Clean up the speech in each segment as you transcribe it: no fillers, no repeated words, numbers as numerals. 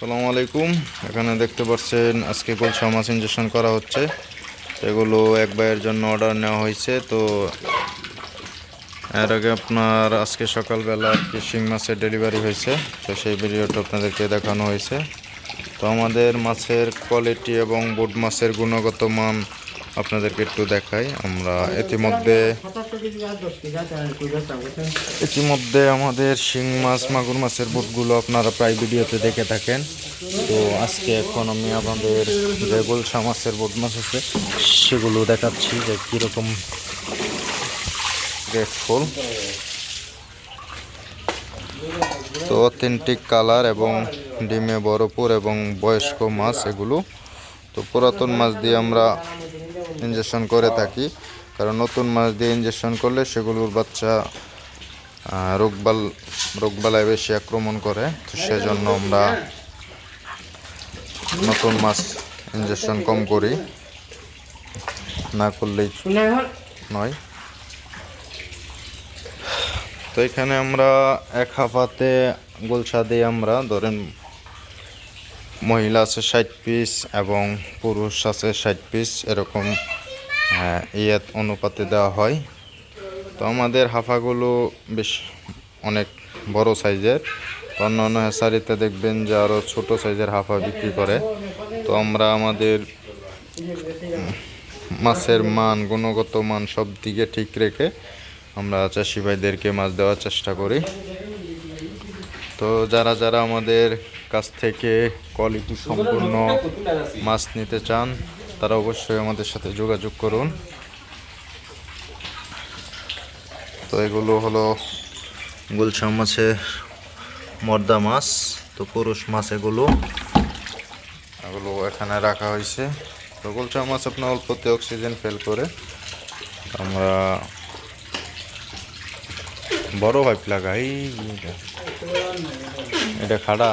আসসালামু আলাইকুম। এখানে দেখতে পাচ্ছেন আজকে গুলশা মাছ ইনজেকশন করা হচ্ছে। এগুলো এক ভাইয়ের জন্য অর্ডার নেওয়া হয়েছে। তো এর আগে আপনার আজকে সকালবেলা শিং মাছের ডেলিভারি হয়েছে, তো সেই ভিডিওটা আপনাদেরকে দেখানো হয়েছে। তো আমাদের মাছের কোয়ালিটি এবং বোট মাছের গুণগত মান আপনাদেরকে একটু দেখাই। আমরা ইতিমধ্যে আমাদের শিং মাছ মাগুর মাছের বোটগুলো আপনারা প্রায় ভিডিওতে দেখে থাকেন। তো আজকে এখন আমি আমাদের যে গুলশা মাছের বোট মাছ আছে সেগুলো দেখাচ্ছি যে কীরকম গ্রেটফুল। তো অথেন্টিক কালার এবং ডিমে ভরপুর এবং বয়স্ক মাছ এগুলো। তো পুরাতন মাছ দিয়ে আমরা ইনজেকশন করে থাকি, কারণ নতুন মাছ দিয়ে ইনজেকশন করলে সেগুলোর বাচ্চা রোগবালাই বেশি আক্রমণ করে। তো সেজন্য আমরা নতুন মাছ ইনজেকশন কম করি, না করলেই নয়। তো এখানে আমরা এক হাফাতে গুলশা দিয়ে আমরা ধরেন মহিলা আছে 60 পিস এবং পুরুষ আছে 60 পিস, এরকম ইয়েত অনুপাতে দেওয়া হয়। তো আমাদের হাফাগুলো বেশ অনেক বড় সাইজের। অন্যান্য হ্যাচারিতে দেখবেন যে আরও ছোটো সাইজের হাফা বিক্রি করে। তো আমরা আমাদের মাছের মান, গুণগত মান সব দিকে ঠিক রেখে আমরা চাষি ভাইদেরকে মাছ দেওয়ার চেষ্টা করি। তো যারা যারা আমাদের কাছ থেকে কোয়ালিটি সম্পূর্ণ মাছ নিতে চান তারা অবশ্যই আমাদের সাথে যোগাযোগ করুন। তো এগুলো হলো গুলশা মাছের মর্দা মাছ। তো পুরুষ মাছ এগুলো এখানে রাখা হয়েছে। তো গুলশা মাছ আপনার অল্পতে অক্সিজেন ফেল করে। আমরা বড় পাইপ লাগাই, এটা খাড়া।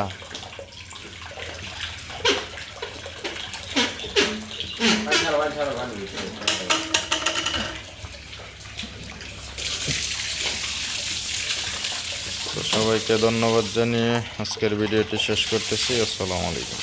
তো সবাইকে ধন্যবাদ জানিয়ে আজকের ভিডিওটি শেষ করতেছি। আসসালামু আলাইকুম।